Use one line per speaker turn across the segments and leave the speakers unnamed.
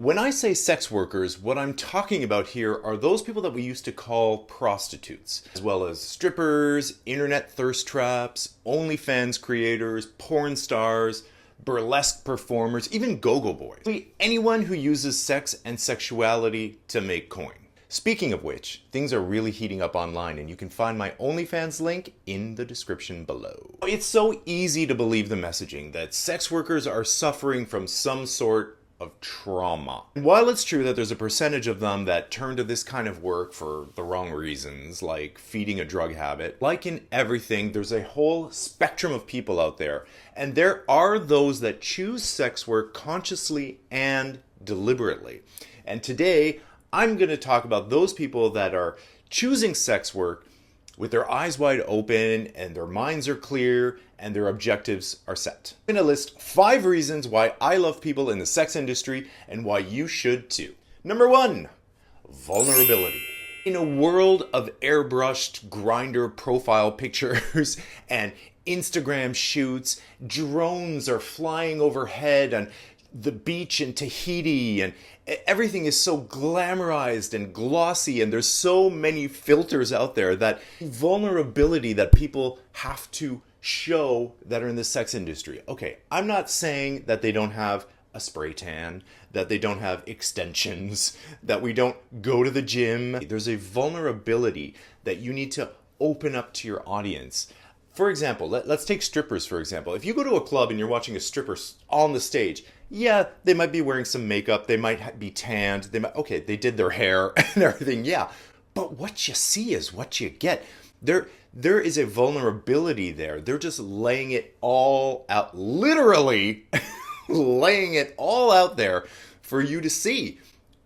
When I say sex workers, what I'm talking about here are those people that we used to call prostitutes, as well as strippers, internet thirst traps, OnlyFans creators, porn stars, burlesque performers, even go-go boys. Anyone who uses sex and sexuality to make coin. Speaking of which, things are really heating up online, and you can find my OnlyFans link in the description below. It's so easy to believe the messaging that sex workers are suffering from some sort of trauma. And while it's true that there's a percentage of them that turn to this kind of work for the wrong reasons, like feeding a drug habit, like in everything, there's a whole spectrum of people out there. And there are those that choose sex work consciously and deliberately. And today, I'm going to talk about those people that are choosing sex work with their eyes wide open and their minds are clear and their objectives are set. I'm going to list 5 reasons why I love people in the sex industry and why you should too. Number 1, vulnerability. In a world of airbrushed Grindr profile pictures and Instagram shoots, drones are flying overhead on the beach in Tahiti, and everything is so glamorized and glossy, and there's so many filters out there that vulnerability that people have to show that are in the sex industry. Okay, I'm not saying that they don't have a spray tan, that they don't have extensions, that we don't go to the gym. There's a vulnerability that you need to open up to your audience. For example, let's take strippers for example. If you go to a club and you're watching a stripper on the stage, yeah, they might be wearing some makeup, they might be tanned, they did their hair and everything, yeah. But what you see is what you get. There is a vulnerability there. They're just laying it all out, literally laying it all out there for you to see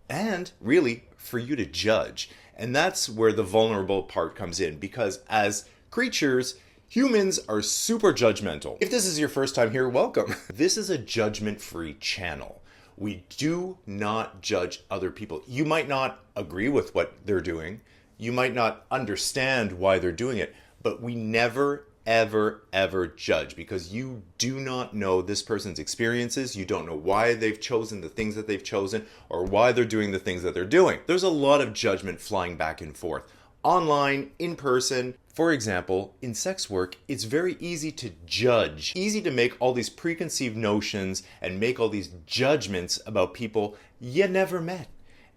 and really for you to judge. And that's where the vulnerable part comes in, because as creatures, humans are super judgmental. If this is your first time here, welcome. This is a judgment-free channel. We do not judge other people. You might not agree with what they're doing. You might not understand why they're doing it, but we never, ever, ever judge, because you do not know this person's experiences. You don't know why they've chosen the things that they've chosen or why they're doing the things that they're doing. There's a lot of judgment flying back and forth. Online, in person. For example, in sex work, it's very easy to judge, easy to make all these preconceived notions and make all these judgments about people you never met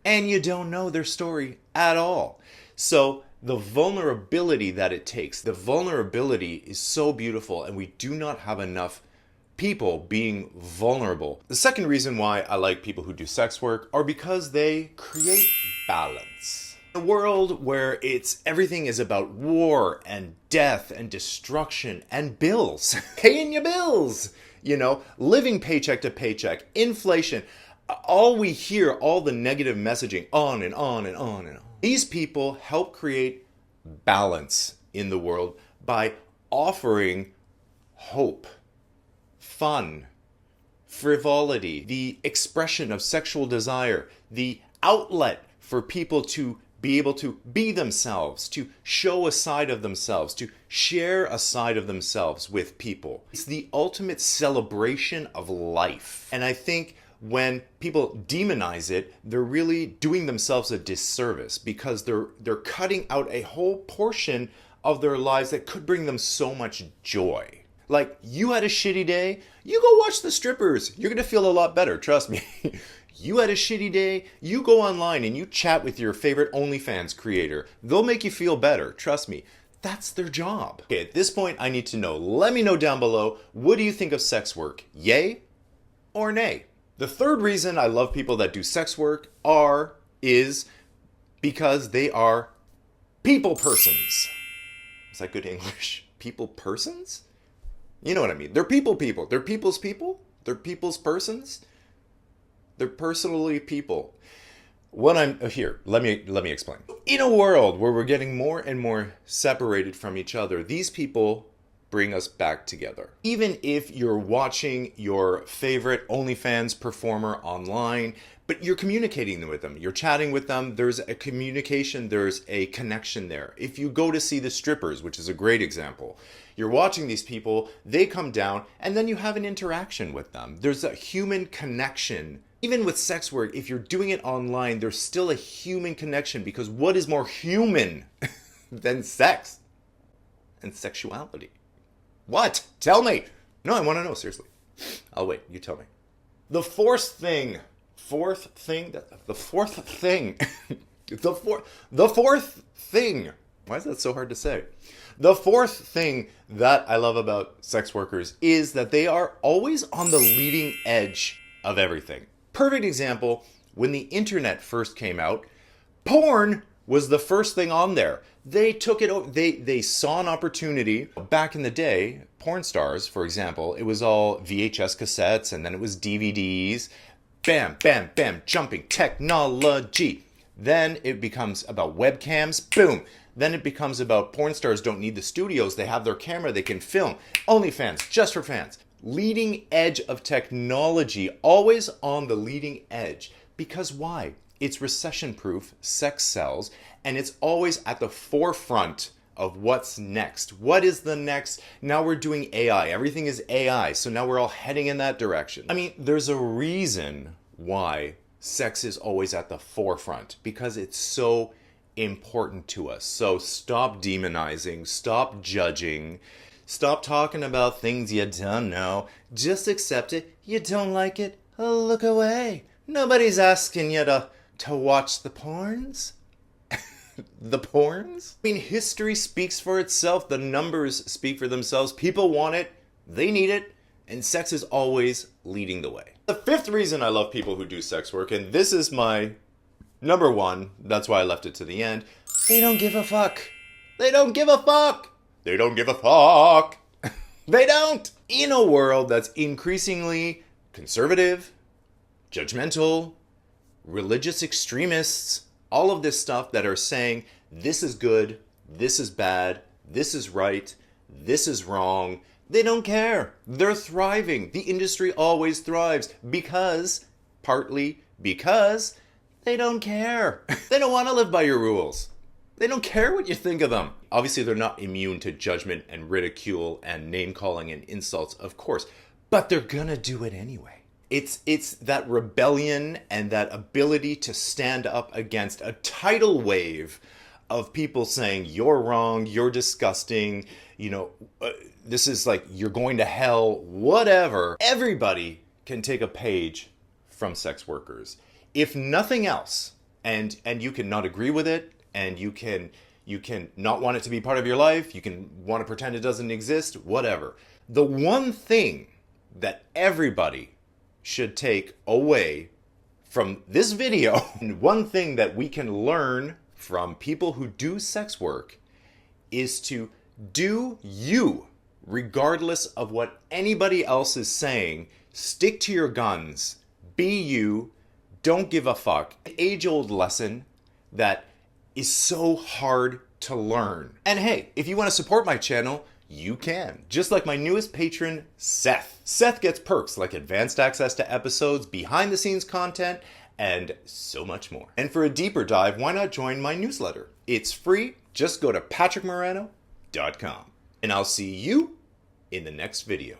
and you don't know their story at all. So the vulnerability that it takes, the vulnerability is so beautiful, and we do not have enough people being vulnerable. The second reason why I like people who do sex work are because they create balance. In a world where everything is about war and death and destruction and bills, paying your bills, living paycheck to paycheck, inflation, all we hear, all the negative messaging on and on and on and on. These people help create balance in the world by offering hope, fun, frivolity, the expression of sexual desire, the outlet for people to be able to be themselves, to show a side of themselves, to share a side of themselves with people. It's the ultimate celebration of life. And I think when people demonize it, they're really doing themselves a disservice, because they're cutting out a whole portion of their lives that could bring them so much joy. Like, you had a shitty day, you go watch the strippers. You're gonna feel a lot better, trust me. You had a shitty day, you go online and you chat with your favorite OnlyFans creator. They'll make you feel better, trust me. That's their job. Okay, at this point, I need to know. Let me know down below, what do you think of sex work? Yay or nay? The third reason I love people that do sex work is because they are people persons. Is that good English? People persons? You know what I mean. They're people. They're people's people. They're people's persons. They're personally people. Here, let me explain. In a world where we're getting more and more separated from each other, these people bring us back together. Even if you're watching your favorite OnlyFans performer online, but you're communicating with them, you're chatting with them, there's a communication, there's a connection there. If you go to see the strippers, which is a great example, you're watching these people, they come down, and then you have an interaction with them. There's a human connection Even with sex work, if you're doing it online, there's still a human connection, because what is more human than sex and sexuality? What? Tell me. No, I want to know, seriously. I'll wait. You tell me. The fourth thing. The fourth thing. Why is that so hard to say? The fourth thing that I love about sex workers is that they are always on the leading edge of everything. Perfect example, when the internet first came out, porn was the first thing on there. They took it over. They saw an opportunity. Back in the day, porn stars, for example, it was all VHS cassettes, and then it was DVDs. Bam, bam, bam, jumping technology. Then it becomes about webcams. Boom. Then it becomes about porn stars don't need the studios. They have their camera. They can film. OnlyFans, just for fans. Leading edge of technology, always on the leading edge. Because why? It's recession-proof, sex sells, and it's always at the forefront of what's next. What is the next? Now we're doing AI. Everything is AI, so now we're all heading in that direction. I mean, there's a reason why sex is always at the forefront, because it's so important to us. So stop demonizing, stop judging, stop talking about things you don't know. Just accept it. You don't like it? Look away. Nobody's asking you to watch the porns. The porns? I mean, history speaks for itself. The numbers speak for themselves. People want it. They need it. And sex is always leading the way. The fifth reason I love people who do sex work, and this is my number one, that's why I left it to the end, they don't give a fuck. They don't give a fuck. They don't give a fuck. They don't. In a world that's increasingly conservative, judgmental, religious extremists, all of this stuff that are saying this is good, this is bad, this is right, this is wrong, they don't care. They're thriving. The industry always thrives partly because they don't care. They don't want to live by your rules. They don't care what you think of them. Obviously, they're not immune to judgment and ridicule and name-calling and insults, of course, but they're gonna do it anyway. It's that rebellion and that ability to stand up against a tidal wave of people saying, you're wrong, you're disgusting, this is like, you're going to hell, whatever. Everybody can take a page from sex workers. If nothing else, and you can not agree with it, and you can not want it to be part of your life, you can want to pretend it doesn't exist, whatever. The one thing that everybody should take away from this video, and one thing that we can learn from people who do sex work, is to do you, regardless of what anybody else is saying. Stick to your guns. Be you. Don't give a fuck. An age-old lesson that is so hard to learn. And hey, if you want to support my channel, you can. Just like my newest patron, Seth. Seth gets perks like advanced access to episodes, behind the scenes content, and so much more. And for a deeper dive, why not join my newsletter? It's free. Just go to patrickmarano.com. And I'll see you in the next video.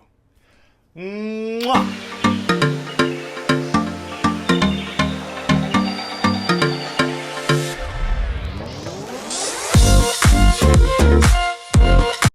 Mwah!